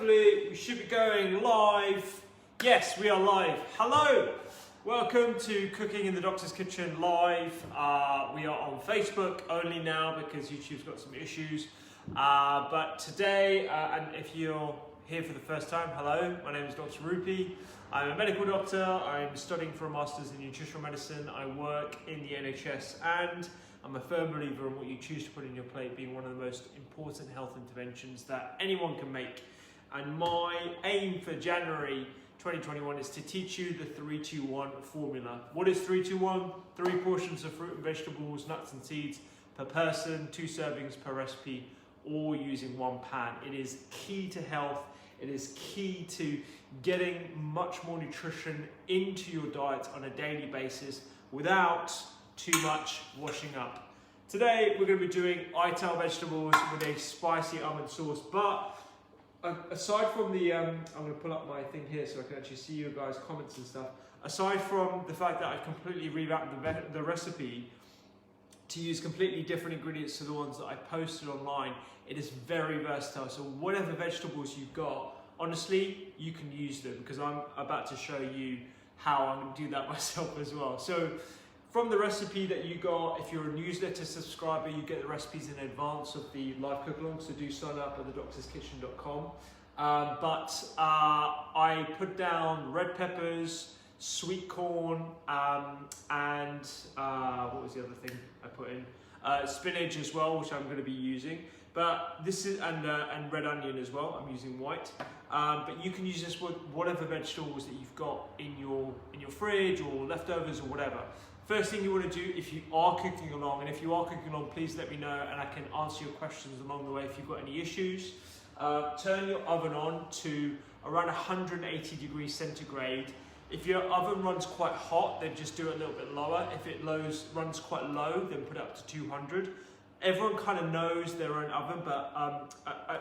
hopefully we should be going live. Yes, we are live. Hello, welcome to Cooking in the Doctor's Kitchen live. We are on Facebook only now because YouTube's got some issues. But today, and if you're here for the first time, hello, my name is Dr. Rupi. I'm a medical doctor. I'm studying for a master's in nutritional medicine. I work in the NHS and I'm a firm believer in what you choose to put in your plate being one of the most important health interventions that anyone can make. And my aim for January 2021 is to teach you the 3-2-1 formula. What is 3-2-1? 3 portions of fruit and vegetables, nuts and seeds per person, 2 servings per recipe, all using 1 pan. It is key to health. It is key to getting much more nutrition into your diet on a daily basis without too much washing up. Today we're going to be doing Ital vegetables with a spicy almond sauce, but aside from the, I'm going to pull up my thing here so I can actually see you guys' comments and stuff. Aside from the fact that I've completely revamped the recipe to use completely different ingredients to the ones that I posted online, it is very versatile. So whatever vegetables you've got, honestly, you can use them because I'm about to show you how I'm going to do that myself as well. So from the recipe that you got, if you're a newsletter subscriber, you get the recipes in advance of the live cook-along, so do sign up at thedoctorskitchen.com. I put down red peppers, sweet corn, and what was the other thing I put in? Spinach as well, which I'm going to be using. But this is and red onion as well. I'm using white. But you can use this with whatever vegetables that you've got in your fridge or leftovers or whatever. First thing you want to do if you are cooking along, and if you are cooking along, please let me know and I can answer your questions along the way if you've got any issues. Turn your oven on to around 180 degrees centigrade. If your oven runs quite hot, then just do it a little bit lower. If it runs quite low, then put it up to 200. Everyone kind of knows their own oven, but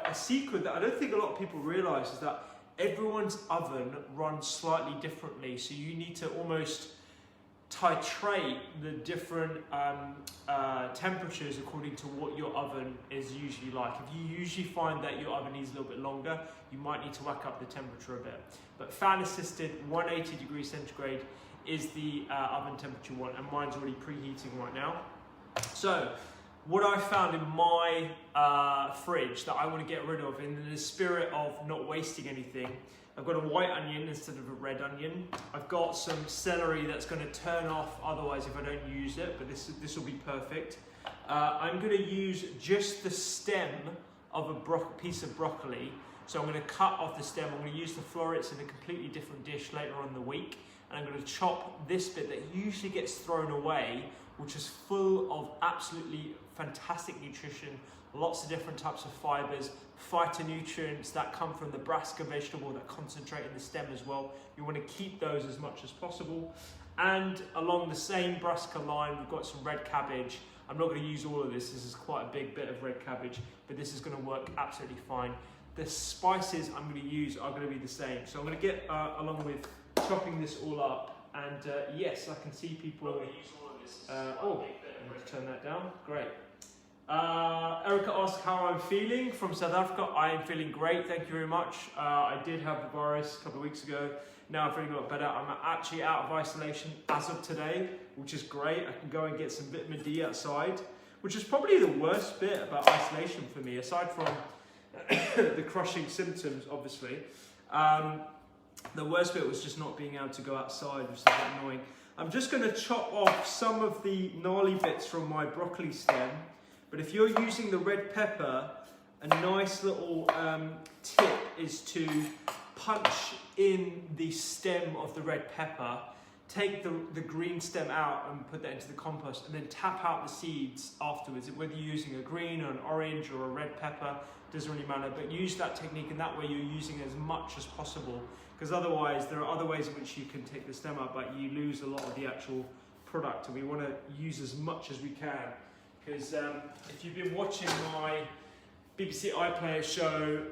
a secret that I don't think a lot of people realize is that everyone's oven runs slightly differently. So you need to almost titrate the different temperatures according to what your oven is usually like. If you usually find that your oven needs a little bit longer, you might need to whack up the temperature a bit. But fan assisted 180 degrees centigrade is the oven temperature one, and mine's already preheating right now. So what I found in my fridge that I want to get rid of in the spirit of not wasting anything, I've got a white onion instead of a red onion. I've got some celery that's going to turn off otherwise if I don't use it, but this will be perfect. I'm going to use just the stem of a piece of broccoli. So I'm going to cut off the stem. I'm going to use the florets in a completely different dish later on in the week. And I'm going to chop this bit that usually gets thrown away, which is full of absolutely fantastic nutrition, lots of different types of fibers, phytonutrients that come from the brassica vegetable that concentrate in the stem as well. You want to keep those as much as possible. And along the same brassica line, we've got some red cabbage. I'm not going to use all of this. This is quite a big bit of red cabbage, but this is going to work absolutely fine. The spices I'm going to use are going to be the same. So I'm going to get along with chopping this all up. And yes, I can see people. Oh, I need to turn that down. Great. Erica asked how I'm feeling from South Africa. I am feeling great, thank you very much. I did have the virus a couple of weeks ago. Now I'm feeling a lot better. I'm actually out of isolation as of today, which is great. I can go and get some vitamin D outside, which is probably the worst bit about isolation for me, aside from the crushing symptoms, obviously. The worst bit was just not being able to go outside, which is a bit annoying. I'm just going to chop off some of the gnarly bits from my broccoli stem. But if you're using the red pepper, a nice little tip is to punch in the stem of the red pepper, take the green stem out and put that into the compost, and then tap out the seeds afterwards. Whether you're using a green or an orange or a red pepper, doesn't really matter, but use that technique, and that way you're using as much as possible, because otherwise there are other ways in which you can take the stem out, but you lose a lot of the actual product, and we want to use as much as we can. Because if you've been watching my BBC iPlayer show,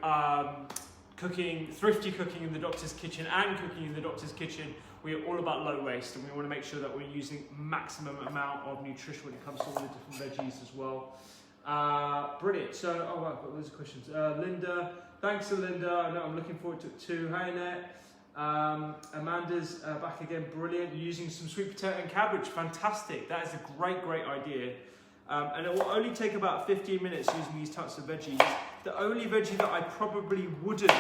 Thrifty Cooking in the Doctor's Kitchen and Cooking in the Doctor's Kitchen, we are all about low waste, and we want to make sure that we're using maximum amount of nutrition when it comes to all the different veggies as well. Brilliant. So, oh wow, I've got loads of questions. Linda, thanks to Linda. I know I'm looking forward to it too. Hi Annette. Amanda's back again. Brilliant. Using some sweet potato and cabbage. Fantastic. That is a great idea. And it will only take about 15 minutes using these types of veggies. The only veggie that I probably wouldn't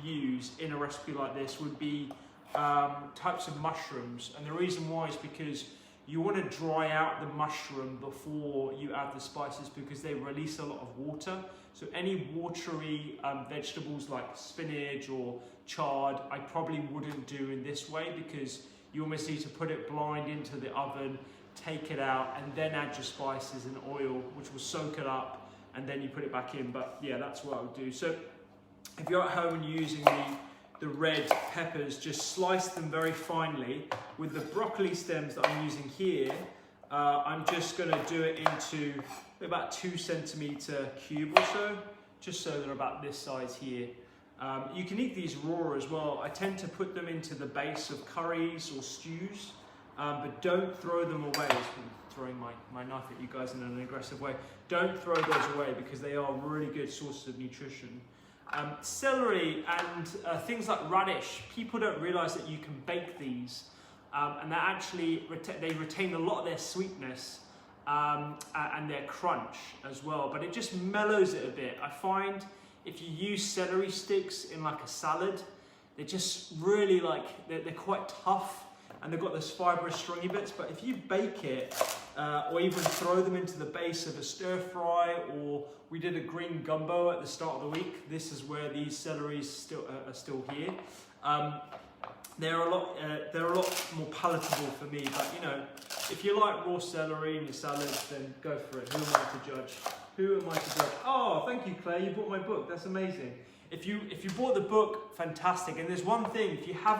use in a recipe like this would be types of mushrooms. And the reason why is because you want to dry out the mushroom before you add the spices because they release a lot of water. So any watery vegetables like spinach or chard, I probably wouldn't do in this way because you almost need to put it blind into the oven, take it out, and then add your spices and oil, which will soak it up, and then you put it back in. But yeah, that's what I would do. So if you're at home and you're using the red peppers, just slice them very finely. With the broccoli stems that I'm using here, I'm just going to do it into about 2 centimeter cube or so, just so they're about this size here. You can eat these raw as well. I tend to put them into the base of curries or stews, but don't throw them away. I'm throwing my knife at you guys in an aggressive way. Don't throw those away because they are really good sources of nutrition. Celery and things like radish, people don't realize that you can bake these, and that actually they retain a lot of their sweetness and their crunch as well, but it just mellows it a bit. I find if you use celery sticks in like a salad, they're just really they're quite tough and they've got those fibrous stringy bits, but if you bake it or even throw them into the base of a stir fry, or we did a green gumbo at the start of the week. This is where these celeries are still here. They're a lot more palatable for me. But you know, if you like raw celery in your salad, then go for it. Who am I to judge? Who am I to judge? Oh, thank you, Claire. You bought my book. That's amazing. If you bought the book, fantastic. And there's one thing: if you have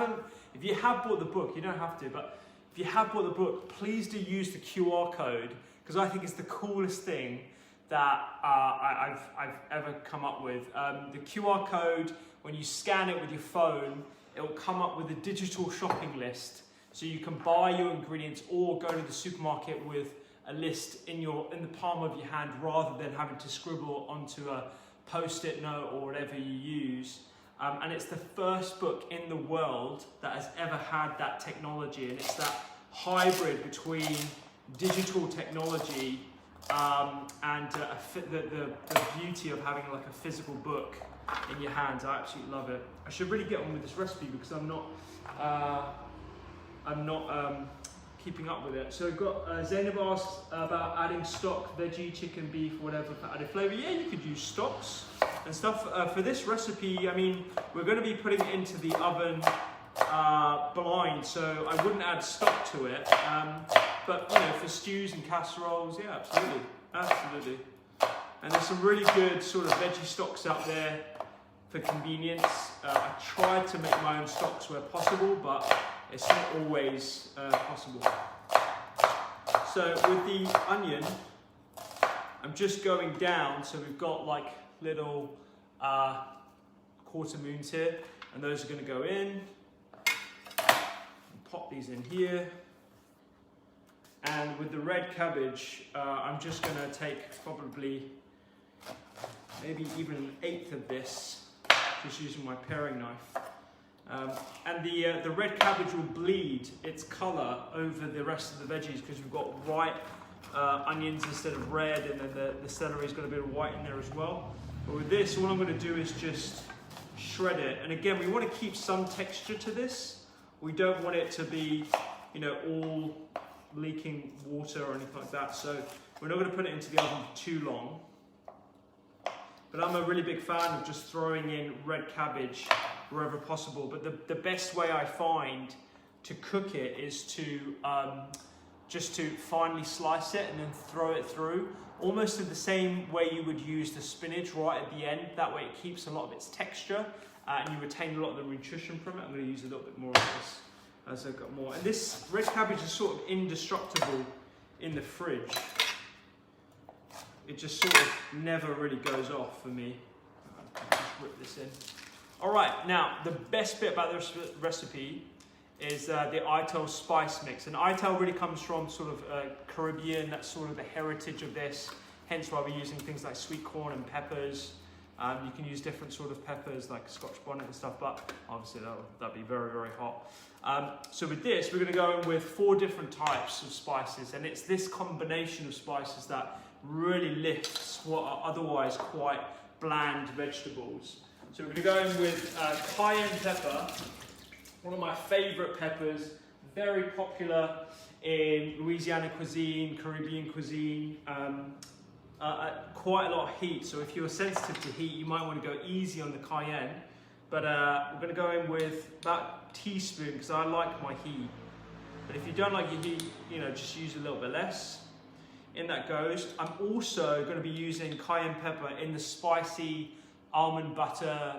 bought the book, you don't have to, but if you have bought the book, please do use the QR code, because I think it's the coolest thing that I've ever come up with. The QR code, when you scan it with your phone, it will come up with a digital shopping list, so you can buy your ingredients or go to the supermarket with a list in the palm of your hand, rather than having to scribble onto a post-it note or whatever you use. And it's the first book in the world that has ever had that technology, and it's that hybrid between digital technology and the beauty of having like a physical book in your hands. I absolutely love it. I should really get on with this recipe because I'm not keeping up with it. So we've got Zainab asks about adding stock, veggie, chicken, beef, whatever for added flavour. Yeah, you could use stocks and stuff. For this recipe, I mean, we're going to be putting it into the oven blind, so I wouldn't add stock to it. But you know, for stews and casseroles, yeah, absolutely. And there's some really good sort of veggie stocks out there for convenience. I try to make my own stocks where possible, but it's not always possible. So with the onion, I'm just going down, so we've got like little quarter moons here, and those are going to go in. Pop these in here. And with the red cabbage, I'm just going to take probably maybe even an eighth of this, just using my paring knife. And the red cabbage will bleed its colour over the rest of the veggies because we've got white onions instead of red, and then the celery's got a bit of white in there as well. But with this, all I'm going to do is just shred it. And again, we want to keep some texture to this. We don't want it to be, you know, all leaking water or anything like that. So we're not going to put it into the oven for too long. But I'm a really big fan of just throwing in red cabbage wherever possible. But the best way I find to cook it is to just to finely slice it and then throw it through, almost in the same way you would use the spinach right at the end. That way it keeps a lot of its texture and you retain a lot of the nutrition from it. I'm going to use a little bit more of this as I've got more. And this red cabbage is sort of indestructible in the fridge. It just sort of never really goes off for me. I'll just rip this in. All right, now the best bit about this recipe is the Ital spice mix. And Ital really comes from sort of Caribbean, that's sort of the heritage of this. hence why we're using things like sweet corn and peppers. You can use different sort of peppers like Scotch bonnet and stuff, but obviously that'd be very, very hot. So with this, we're going to go in with 4 different types of spices, and it's this combination of spices that really lifts what are otherwise quite bland vegetables. So we're going to go in with cayenne pepper, one of my favourite peppers, very popular in Louisiana cuisine, Caribbean cuisine. Quite a lot of heat, so if you're sensitive to heat, you might want to go easy on the cayenne. But we're going to go in with about a teaspoon because I like my heat. But if you don't like your heat, just use a little bit less. In that goes. I'm also going to be using cayenne pepper in the spicy almond butter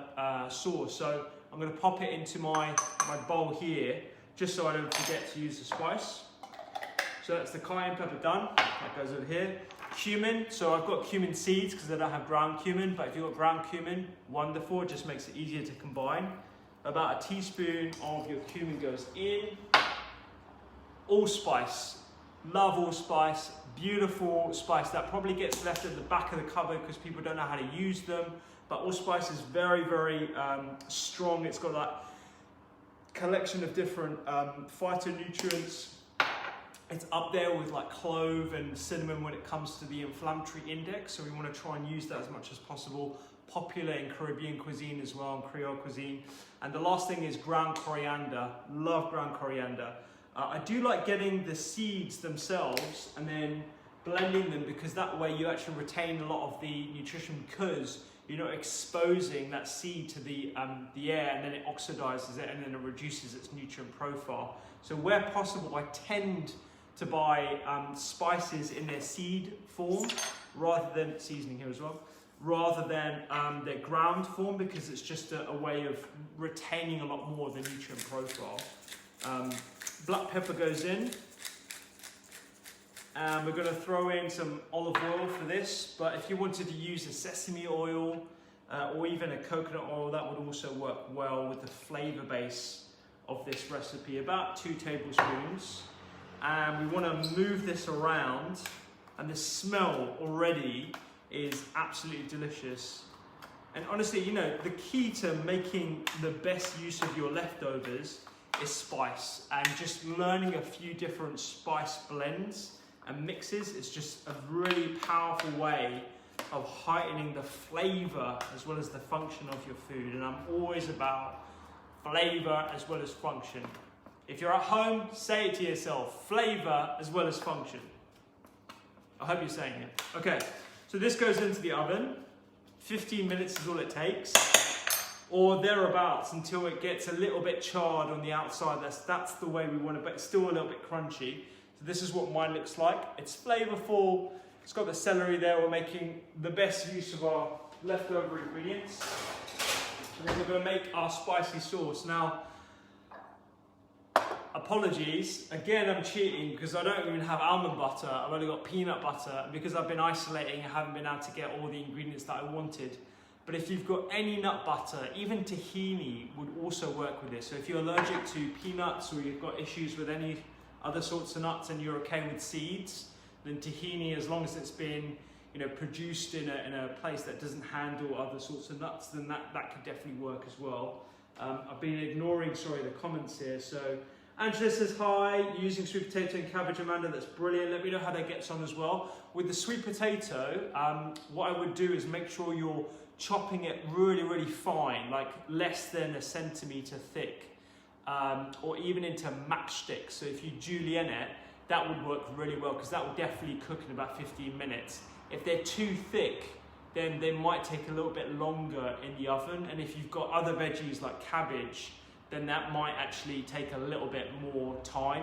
sauce. So I'm going to pop it into my bowl here, just so I don't forget to use the spice. So that's the cayenne pepper done. That goes over here. Cumin, so I've got cumin seeds because I don't have ground cumin, but if you've got ground cumin, wonderful, it just makes it easier to combine. About a teaspoon of your cumin goes in. Allspice, love allspice, beautiful spice that probably gets left at the back of the cupboard because people don't know how to use them, but allspice is very, very strong. It's got that collection of different phytonutrients. It's up there with like clove and cinnamon when it comes to the inflammatory index, so we want to try and use that as much as possible. Popular in Caribbean cuisine as well, and Creole cuisine. And the last thing is ground coriander. Love ground coriander. I do like getting the seeds themselves and then blending them, because that way you actually retain a lot of the nutrition, because you're not exposing that seed to the air, and then it oxidizes it and then it reduces its nutrient profile. So where possible, I tend to buy spices in their seed form rather than seasoning here as well, rather than their ground form, because it's just a way of retaining a lot more of the nutrient profile. Black pepper goes in, and we're going to throw in some olive oil for this, but if you wanted to use a sesame oil or even a coconut oil, that would also work well with the flavor base of this recipe. About 2 tablespoons. And we want to move this around, and the smell already is absolutely delicious. And honestly, the key to making the best use of your leftovers is spice, and just learning a few different spice blends and mixes is just a really powerful way of heightening the flavor as well as the function of your food. And I'm always about flavor as well as function. If you're at home, say it to yourself, flavor as well as function. I hope you're saying it. Okay, so this goes into the oven. 15 minutes is all it takes, or thereabouts, until it gets a little bit charred on the outside. That's the way we want it, but it's still a little bit crunchy. So this is what mine looks like. It's flavorful. It's got the celery there. We're making the best use of our leftover ingredients. And then we're going to make our spicy sauce. Now, apologies, again I'm cheating because I don't even have almond butter, I've only got peanut butter, because I've been isolating, I haven't been able to get all the ingredients that I wanted. But if you've got any nut butter, even tahini would also work with this. So if you're allergic to peanuts, or you've got issues with any other sorts of nuts and you're okay with seeds, then tahini, as long as it's been produced in a place that doesn't handle other sorts of nuts, then that could definitely work as well. I've been ignoring, the comments here. So Angela says hi, using sweet potato and cabbage, Amanda, that's brilliant. Let me know how that gets on as well. With the sweet potato, what I would do is make sure you're chopping it really, really fine, like less than a centimetre thick, or even into matchsticks. So if you julienne it, that would work really well, because that will definitely cook in about 15 minutes. If they're too thick, then they might take a little bit longer in the oven. And if you've got other veggies like cabbage, then that might actually take a little bit more time.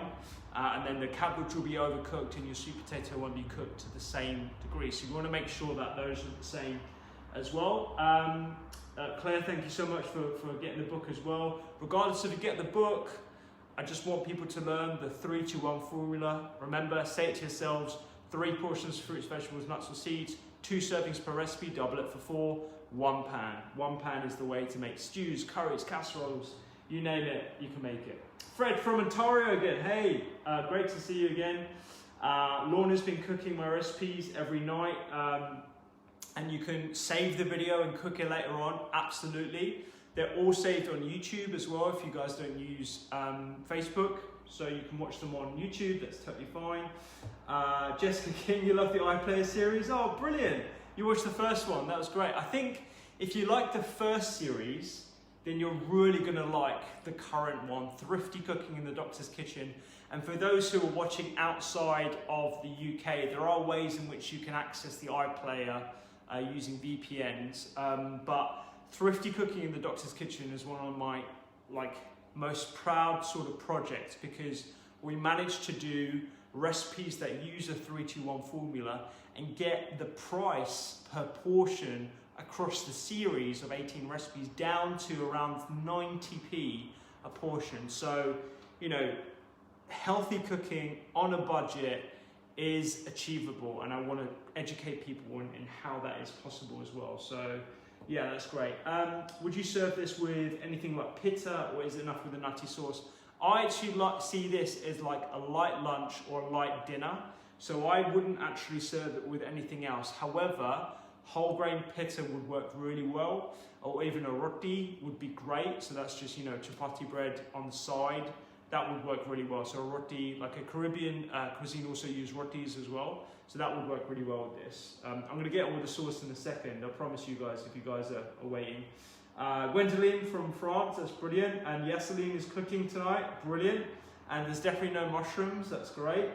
And then the cabbage will be overcooked and your sweet potato won't be cooked to the same degree. So you want to make sure that those are the same as well. Claire, thank you so much for getting the book as well. Regardless if you get the book, I just want people to learn the 3-2-1 formula. Remember, say it to yourselves: 3 portions of fruits, vegetables, nuts or seeds, 2 servings per recipe, double it for 4, 1 pan. 1 pan is the way to make stews, curries, casseroles, you name it, you can make it. Fred from Ontario again, hey, great to see you again. Lorna's been cooking my recipes every night, and you can save the video and cook it later on, absolutely. They're all saved on YouTube as well if you guys don't use Facebook, so you can watch them on YouTube, that's totally fine. Jessica King, you love the iPlayer series? Oh, brilliant. You watched the first one, that was great. I think if you like the first series, then you're really gonna like the current one, Thrifty Cooking in the Doctor's Kitchen. And for those who are watching outside of the UK, there are ways in which you can access the iPlayer using VPNs. But Thrifty Cooking in the Doctor's Kitchen is one of my most proud sort of projects, because we managed to do recipes that use a 3-2-1 formula and get the price per portion across the series of 18 recipes down to around 90p a portion. So, you know, healthy cooking on a budget is achievable, and I want to educate people in how that is possible as well. So yeah, that's great. Would you serve this with anything like pita, or is it enough with a nutty sauce? I actually see this as like a light lunch or a light dinner, so I wouldn't actually serve it with anything else. However, whole grain pita would work really well, or even a roti would be great. So that's just, you know, chapati bread on the side. That would work really well. So a roti, like a Caribbean cuisine also use rotis as well. So that would work really well with this. I'm gonna get all the sauce in a second, I promise you guys, if you guys are waiting. Gwendoline from France, that's brilliant. And Yaseline is cooking tonight, brilliant. And there's definitely no mushrooms, that's great.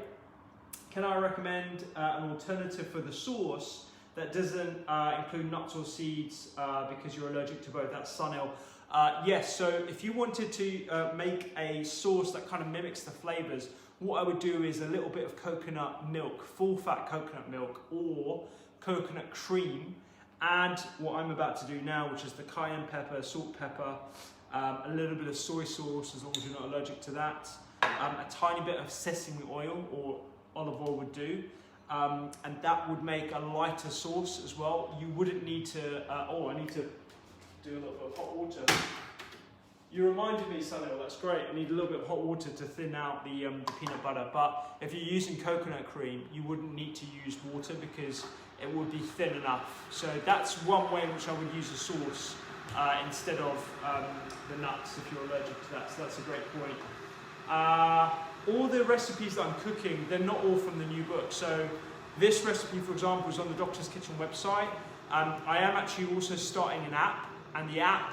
Can I recommend an alternative for the sauce that doesn't include nuts or seeds because you're allergic to both? That's Sunil. Yes, so if you wanted to make a sauce that kind of mimics the flavors, what I would do is a little bit of coconut milk, full fat coconut milk, or coconut cream, and what I'm about to do now, which is the cayenne pepper, salt, pepper, a little bit of soy sauce, as long as you're not allergic to that, a tiny bit of sesame oil or olive oil would do, and that would make a lighter sauce as well. You wouldn't need to, I need to do a little bit of hot water. You reminded me, Sunil, that's great. I need a little bit of hot water to thin out the peanut butter, but if you're using coconut cream, you wouldn't need to use water because it would be thin enough. So that's one way in which I would use a sauce instead of the nuts if you're allergic to that, so that's a great point. All the recipes that I'm cooking, they're not all from the new book. So this recipe, for example, is on the Doctor's Kitchen website. I am actually also starting an app, and the app,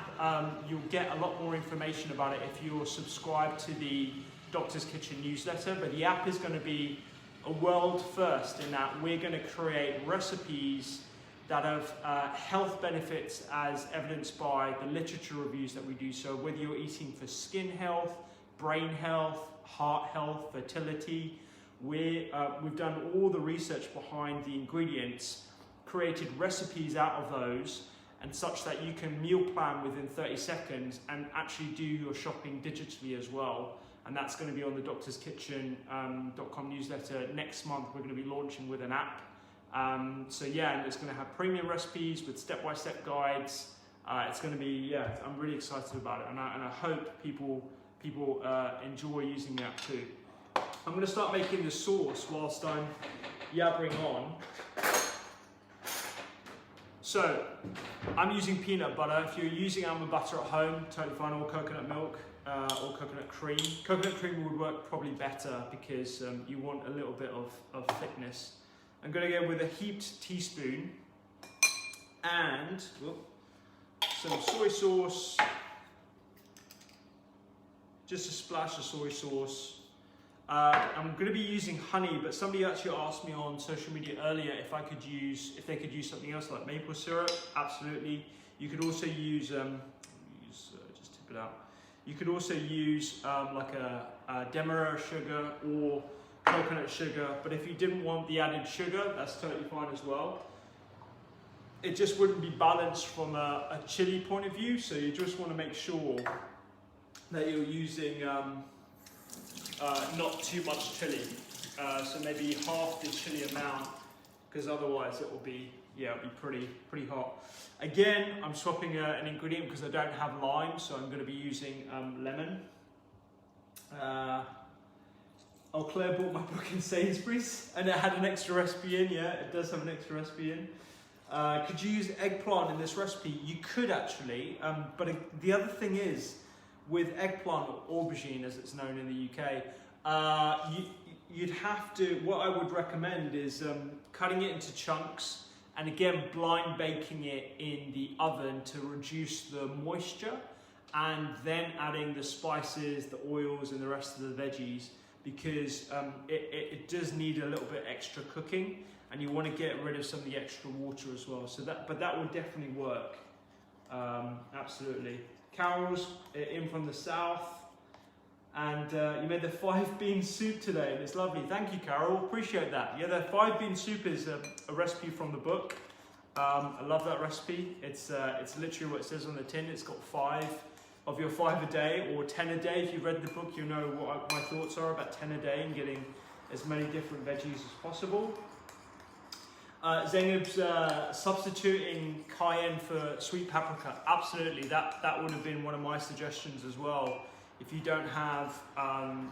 you'll get a lot more information about it if you're subscribed to the Doctor's Kitchen newsletter, but the app is going to be a world first in that we're going to create recipes that have health benefits as evidenced by the literature reviews that we do. So whether you're eating for skin health, brain health, heart health, fertility, we've done all the research behind the ingredients, created recipes out of those, and such that you can meal plan within 30 seconds and actually do your shopping digitally as well. And that's going to be on the doctorskitchen.com newsletter. Next month we're going to be launching with an app. So yeah, and it's going to have premium recipes with step-by-step guides. It's going to be, yeah, I'm really excited about it, and I hope people enjoy using the app too. I'm going to start making the sauce whilst I'm yabbering on. So, I'm using peanut butter. If you're using almond butter at home, totally fine, or coconut milk, or coconut cream. Coconut cream would work probably better because you want a little bit of thickness. I'm going to go with a heaped teaspoon and some soy sauce, just a splash of soy sauce. I'm going to be using honey, but somebody actually asked me on social media earlier if they could use something else like maple syrup. Absolutely. You could also use, just tip it out. You could also use like a demerara sugar or coconut sugar, but if you didn't want the added sugar, that's totally fine as well. It just wouldn't be balanced from a chili point of view, so you just want to make sure that you're using not too much chili, so maybe half the chili amount, because otherwise it will be, yeah, it'll be pretty hot. Again, I'm swapping an ingredient because I don't have lime, so I'm going to be using lemon. Oh, Claire bought my book in Sainsbury's and it had an extra recipe in. Yeah, it does have an extra recipe in. Could you use eggplant in this recipe? You could actually, but the other thing is, with eggplant or aubergine as it's known in the UK, you'd have to, what I would recommend is cutting it into chunks and again blind baking it in the oven to reduce the moisture, and then adding the spices, the oils and the rest of the veggies, because it does need a little bit extra cooking and you want to get rid of some of the extra water as well. So that would definitely work. Absolutely. Carol's in from the south, and you made the 5-bean soup today, and it's lovely. Thank you, Carol. Appreciate that. Yeah, the 5-bean soup is a recipe from the book. I love that recipe. It's literally what it says on the tin. It's got 5 of your 5 a day, or 10 a day. If you read the book, you know what my thoughts are about 10 a day and getting as many different veggies as possible. Zainab's substituting cayenne for sweet paprika. Absolutely, that would have been one of my suggestions as well. If you don't have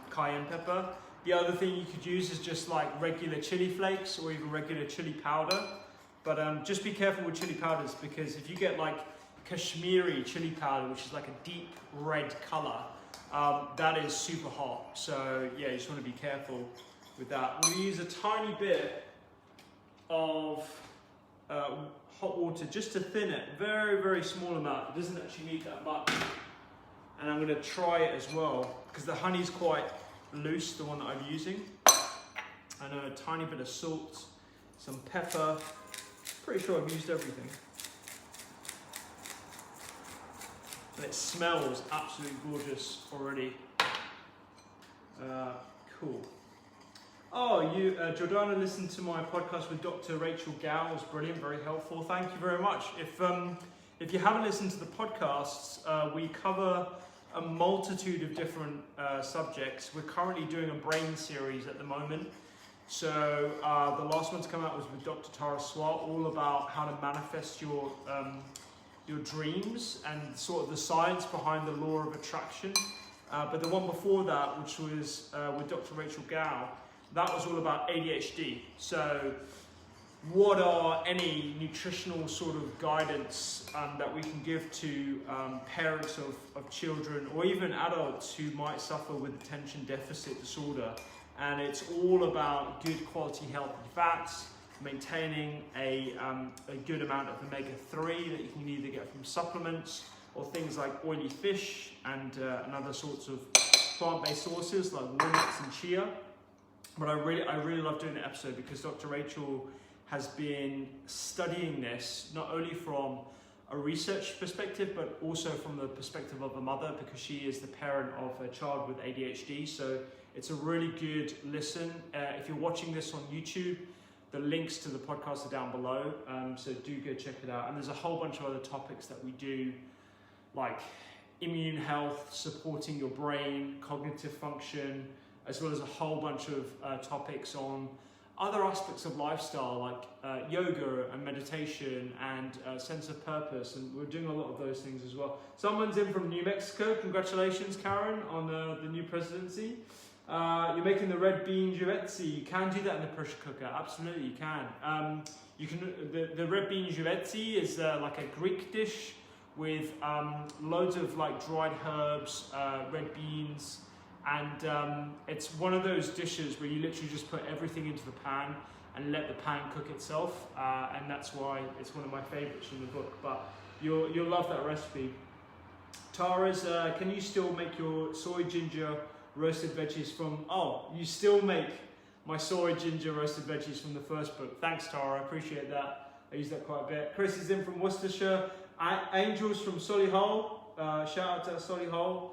cayenne pepper, the other thing you could use is just like regular chili flakes or even regular chili powder. But just be careful with chili powders, because if you get like Kashmiri chili powder, which is like a deep red color, that is super hot. So yeah, you just want to be careful with that. We'll use a tiny bit of hot water just to thin it, very, very small amount. It doesn't actually need that much. And I'm going to try it as well, because the honey's quite loose, the one that I'm using. And a tiny bit of salt, some pepper. Pretty sure I've used everything. And it smells absolutely gorgeous already. Cool. Oh, Jordana listened to my podcast with Dr. Rachel Gow. It was brilliant, very helpful. Thank you very much. If you haven't listened to the podcasts, we cover a multitude of different subjects. We're currently doing a brain series at the moment. So the last one to come out was with Dr. Tara Swart, all about how to manifest your dreams and sort of the science behind the law of attraction. But the one before that, which was with Dr. Rachel Gow, that was all about ADHD. So what are any nutritional sort of guidance that we can give to parents of children or even adults who might suffer with attention deficit disorder? And it's all about good quality healthy fats, maintaining a good amount of omega-3 that you can either get from supplements or things like oily fish and other sorts of plant-based sources like walnuts and chia. But I really love doing the episode because Dr. Rachel has been studying this not only from a research perspective, but also from the perspective of a mother, because she is the parent of a child with ADHD. So it's a really good listen. If you're watching this on YouTube, the links to the podcast are down below. So do go check it out. And there's a whole bunch of other topics that we do, like immune health, supporting your brain, cognitive function, as well as a whole bunch of topics on other aspects of lifestyle, like yoga and meditation and sense of purpose. And we're doing a lot of those things as well. Someone's in from New Mexico. Congratulations, Karen, on the new presidency. You're making the red bean juvetzi. You can do that in the pressure cooker. Absolutely, you can. The red bean juvetzi is like a Greek dish with loads of like dried herbs, red beans, and it's one of those dishes where you literally just put everything into the pan and let the pan cook itself, and that's why it's one of my favorites from the book. But you'll love that recipe. Tara's, can you still make your soy ginger roasted veggies from? Oh, you still make my soy ginger roasted veggies from the first book. Thanks, Tara. I appreciate that. I use that quite a bit. Chris is in from Worcestershire. Angel's from Solihull. Shout out to Solihull.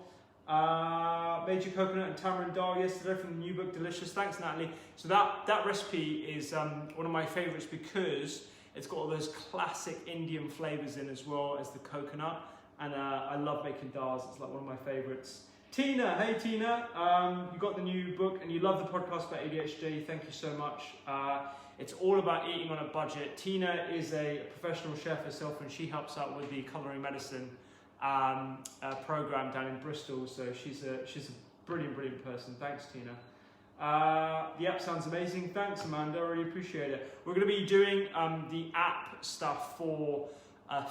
Made your coconut and tamarind dal yesterday from the new book. Delicious. Thanks, Natalie. So that recipe is one of my favorites because it's got all those classic Indian flavors in as well as the coconut. And I love making dals. It's like one of my favorites. Tina, hey Tina, you got the new book and you love the podcast about ADHD. Thank you so much. It's all about eating on a budget. Tina is a professional chef herself, and she helps out with the culinary medicine program down in Bristol. So she's a brilliant person. Thanks, Tina. The app sounds amazing. Thanks, Amanda. I really appreciate it. We're going to be doing the app stuff for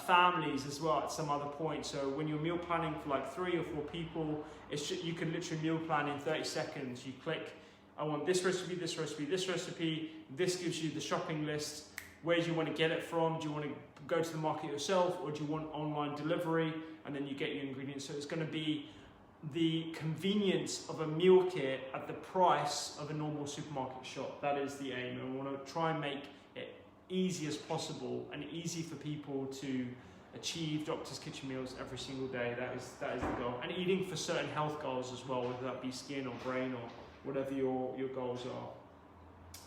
families as well at some other point. So when you're meal planning for like 3 or 4 people, you can literally meal plan in 30 seconds. You click, I want this recipe, this recipe, this recipe. This gives you the shopping list. Where do you want to get it from? Do you want to go to the market yourself, or do you want online delivery? And then you get your ingredients. So it's going to be the convenience of a meal kit at the price of a normal supermarket shop. That is the aim, and we want to try and make it easy as possible and easy for people to achieve Doctor's Kitchen meals every single day. That is the goal. And eating for certain health goals as well, whether that be skin or brain or whatever your goals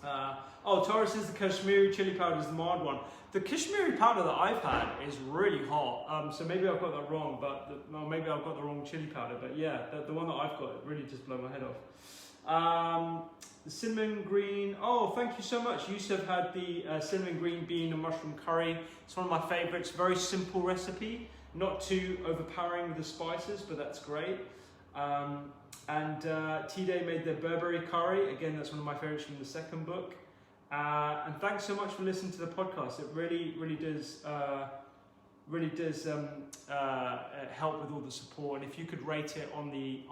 are. Tara says the Kashmiri chili powder is the mild one. The Kashmiri powder that I've had is really hot, so maybe I've got that wrong, maybe I've got the wrong chili powder, but yeah, the one that I've got, it really just blew my head off. The cinnamon green, thank you so much. Yusuf had the cinnamon green bean and mushroom curry. It's one of my favorites, very simple recipe, not too overpowering with the spices, but that's great. And T-Day made the Burberry curry. Again, that's one of my favorites from the second book. And thanks so much for listening to the podcast. It really does help with all the support. And if you could rate it on the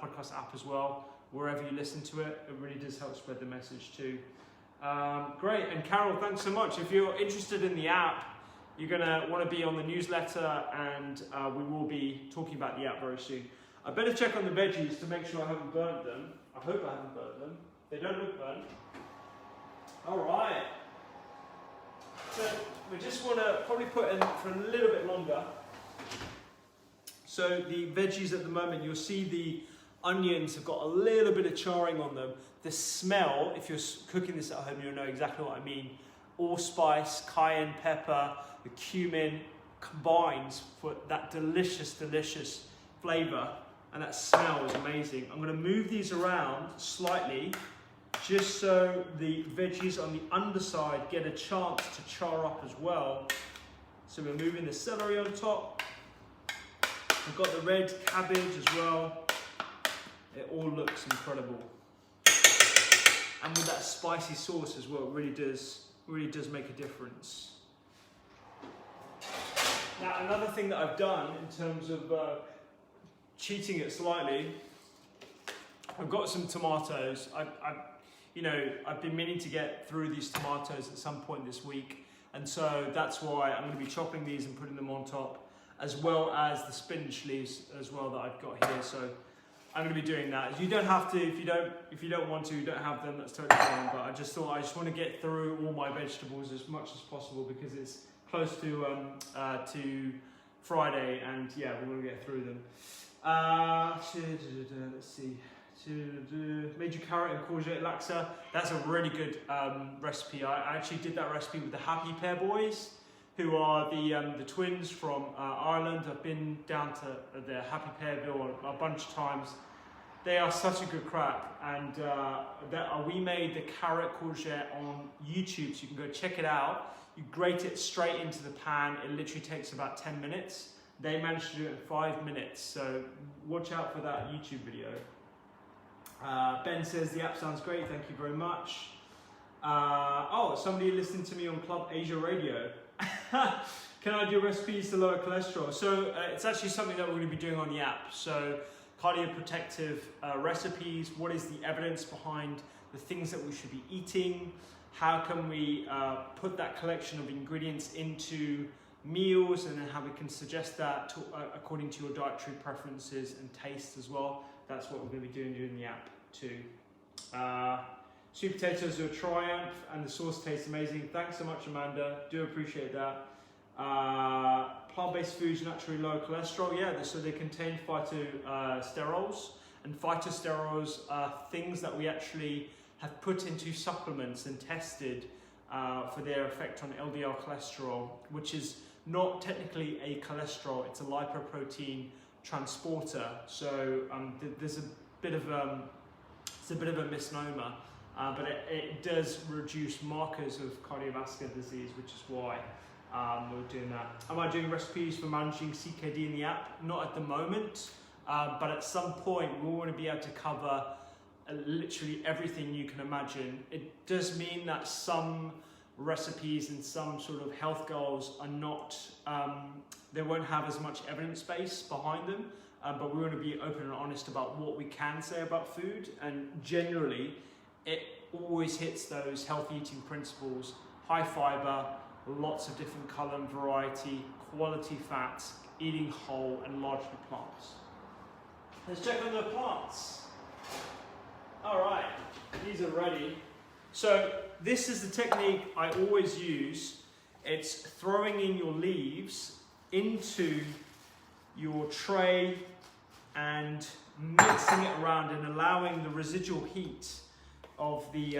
podcast app as well, wherever you listen to it, it really does help spread the message too. Great. And Carol, thanks so much. If you're interested in the app, you're gonna want to be on the newsletter, and we will be talking about the app very soon. I better check on the veggies to make sure I haven't burnt them. I hope I haven't burnt them. They don't look burnt. All right. So we just want to probably put in for a little bit longer. So the veggies at the moment, you'll see the onions have got a little bit of charring on them. The smell, if you're cooking this at home, you'll know exactly what I mean. Allspice, cayenne pepper, the cumin combines for that delicious flavour, and that smell is amazing. I'm going to move these around slightly, just so the veggies on the underside get a chance to char up as well. So we're moving the celery on top. I've got the red cabbage as well. It all looks incredible. And with that spicy sauce as well, it really does make a difference. Now, another thing that I've done in terms of cheating it slightly, I've got some tomatoes. I've been meaning to get through these tomatoes at some point this week, and so that's why I'm going to be chopping these and putting them on top, as well as the spinach leaves as well that I've got here. So I'm going to be doing that. You don't have to, if you don't want to, you don't have them, that's totally fine. But I just thought I just want to get through all my vegetables as much as possible, because it's close to Friday, and yeah, we want to get through them. Let's see. Made carrot and courgette laksa. That's a really good recipe. I actually did that recipe with the Happy Pear Boys, who are the twins from Ireland. I've been down to the Happy Pearville a bunch of times. They are such a good crack, and we made the carrot courgette on YouTube, so you can go check it out. You grate it straight into the pan. It literally takes about 10 minutes. They managed to do it in 5 minutes, so watch out for that YouTube video. Ben says the app sounds great, thank you very much. Somebody listening to me on Club Asia Radio. Can I do recipes to lower cholesterol? So it's actually something that we're going to be doing on the app. So cardioprotective recipes, what is the evidence behind the things that we should be eating? How can we put that collection of ingredients into meals, and then how we can suggest that according to your dietary preferences and taste as well. That's what we're going to be doing during the app too. Sweet potatoes are a triumph, and the sauce tastes amazing. Thanks so much, Amanda. Do appreciate that. Plant-based foods naturally lower cholesterol. Yeah, so they contain phytosterols, and phytosterols are things that we actually have put into supplements and tested for their effect on LDL cholesterol, which is not technically a cholesterol, it's a lipoprotein transporter. So there's a bit of a misnomer, but it does reduce markers of cardiovascular disease, which is why we're doing that. Am I doing recipes for managing CKD in the app? Not at the moment, but at some point we want to be able to cover literally everything you can imagine. It does mean that some recipes and some sort of health goals are not, they won't have as much evidence base behind them, but we want to be open and honest about what we can say about food, and generally it always hits those healthy eating principles: high fiber, lots of different colour and variety, quality fats, eating whole and largely plants. Let's check on the plants. All right, these are ready. So this is the technique I always use. It's throwing in your leaves into your tray and mixing it around and allowing the residual heat of the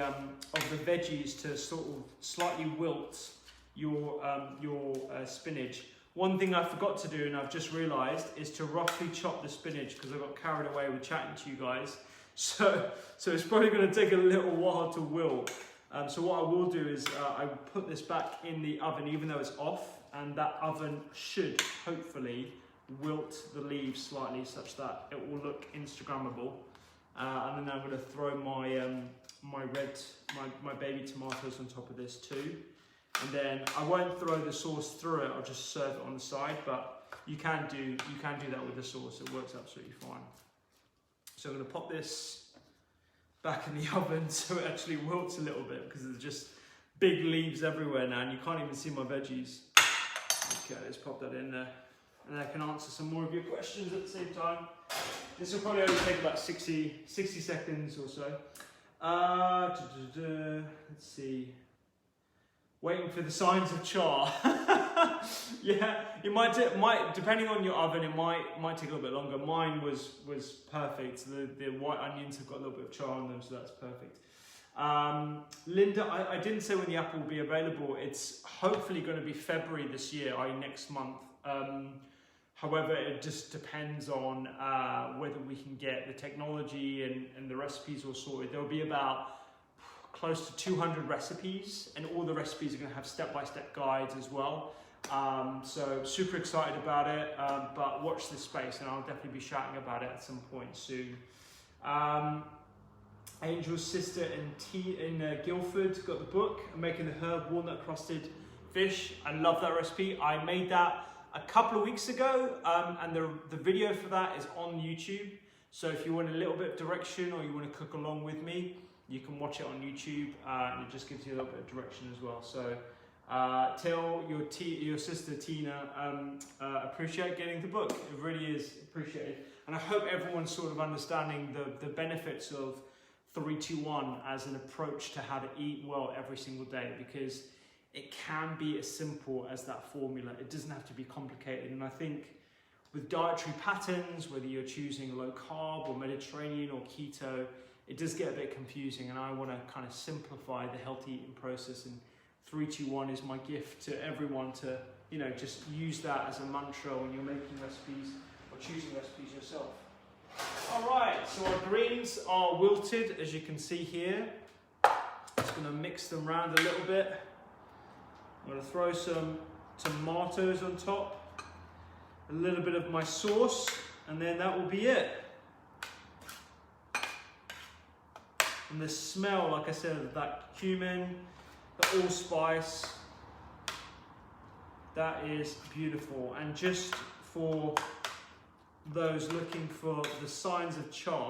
veggies to sort of slightly wilt your spinach. One thing I forgot to do, and I've just realised, is to roughly chop the spinach because I got carried away with chatting to you guys. So it's probably going to take a little while to wilt. So what I will do is I put this back in the oven, even though it's off, and that oven should hopefully wilt the leaves slightly such that it will look Instagrammable. And then I'm going to throw my baby tomatoes on top of this too. And then I won't throw the sauce through it, I'll just serve it on the side, but you can do that with the sauce, it works absolutely fine. So I'm going to pop this back in the oven so it actually wilts a little bit, because there's just big leaves everywhere now and you can't even see my veggies. Okay, let's pop that in there, and I can answer some more of your questions at the same time. This will probably only take about 60 seconds or so. Let's see. Waiting for the signs of char. Yeah, it might depending on your oven, it might take a little bit longer. Mine was perfect. The white onions have got a little bit of char on them, so that's perfect. Linda, I didn't say when the apple will be available. It's hopefully going to be February this year, i.e. next month. However, it just depends on whether we can get the technology and the recipes all sorted. There'll be about close to 200 recipes, and all the recipes are going to have step-by-step guides as well. So super excited about it, but watch this space and I'll definitely be shouting about it at some point soon. Angel's sister in Guildford got the book. I'm making the herb walnut crusted fish. I love that recipe. I made that a couple of weeks ago, and the video for that is on YouTube. So if you want a little bit of direction or you want to cook along with me, you can watch it on YouTube, and it just gives you a little bit of direction as well. So tell your sister Tina, appreciate getting the book. It really is appreciated. And I hope everyone's sort of understanding the benefits of 3-2-1 as an approach to how to eat well every single day, because it can be as simple as that formula. It doesn't have to be complicated. And I think with dietary patterns, whether you're choosing low carb or Mediterranean or keto, it does get a bit confusing, and I want to kind of simplify the healthy eating process, and 3-2-1 is my gift to everyone to, just use that as a mantra when you're making recipes or choosing recipes yourself. All right, so our greens are wilted, as you can see here. Just going to mix them around a little bit. I'm going to throw some tomatoes on top, a little bit of my sauce, and then that will be it. And the smell, like I said, of that cumin, the allspice, that is beautiful. And just for those looking for the signs of char,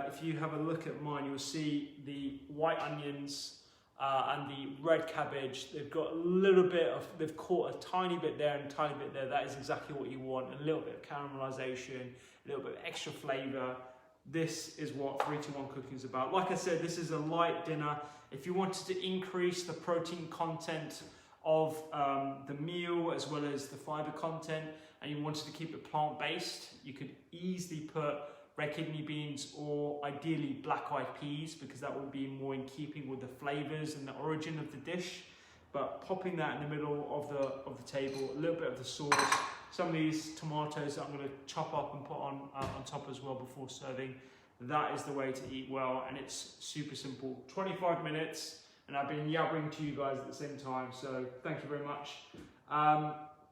if you have a look at mine, you'll see the white onions and the red cabbage. They've got a little bit of, they've caught a tiny bit there and a tiny bit there. That is exactly what you want. A little bit of caramelization, a little bit of extra flavor. This is what 3-2-1 cooking is about. Like I said, this is a light dinner. If you wanted to increase the protein content of the meal as well as the fiber content, and you wanted to keep it plant-based, you could easily put red kidney beans or ideally black-eyed peas, because that will be more in keeping with the flavors and the origin of the dish. But popping that in the middle of the table, a little bit of the sauce, some of these tomatoes that I'm going to chop up and put on top as well before serving. That is the way to eat well, and it's super simple. 25 minutes, and I've been yabbering to you guys at the same time, so thank you very much.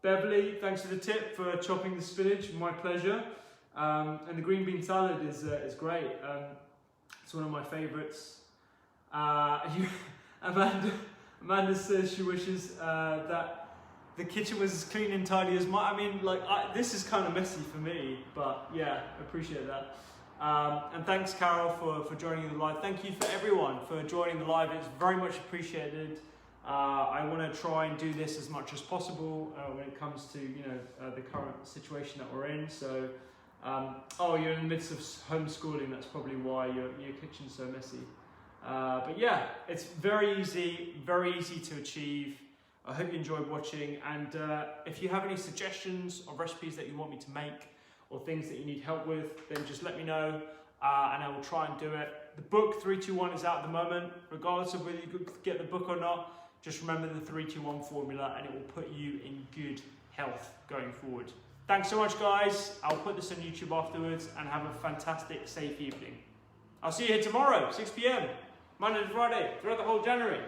Beverly, thanks for the tip for chopping the spinach, my pleasure. And the green bean salad is great. It's one of my favourites. Amanda says she wishes that the kitchen was as clean and tidy as mine. I mean, like, this is kind of messy for me, but yeah, I appreciate that. And thanks, Carol, for joining the live. Thank you for everyone for joining the live. It's very much appreciated. I want to try and do this as much as possible when it comes to the current situation that we're in. So, oh, you're in the midst of homeschooling. That's probably why your kitchen's so messy. But yeah, it's very easy to achieve. I hope you enjoyed watching, and if you have any suggestions of recipes that you want me to make or things that you need help with, then just let me know and I will try and do it. The book 321 is out at the moment. Regardless of whether you could get the book or not, just remember the 321 formula and it will put you in good health going forward. Thanks so much, guys. I'll put this on YouTube afterwards, and have a fantastic, safe evening. I'll see you here tomorrow, 6 p.m, Monday to Friday, throughout the whole January.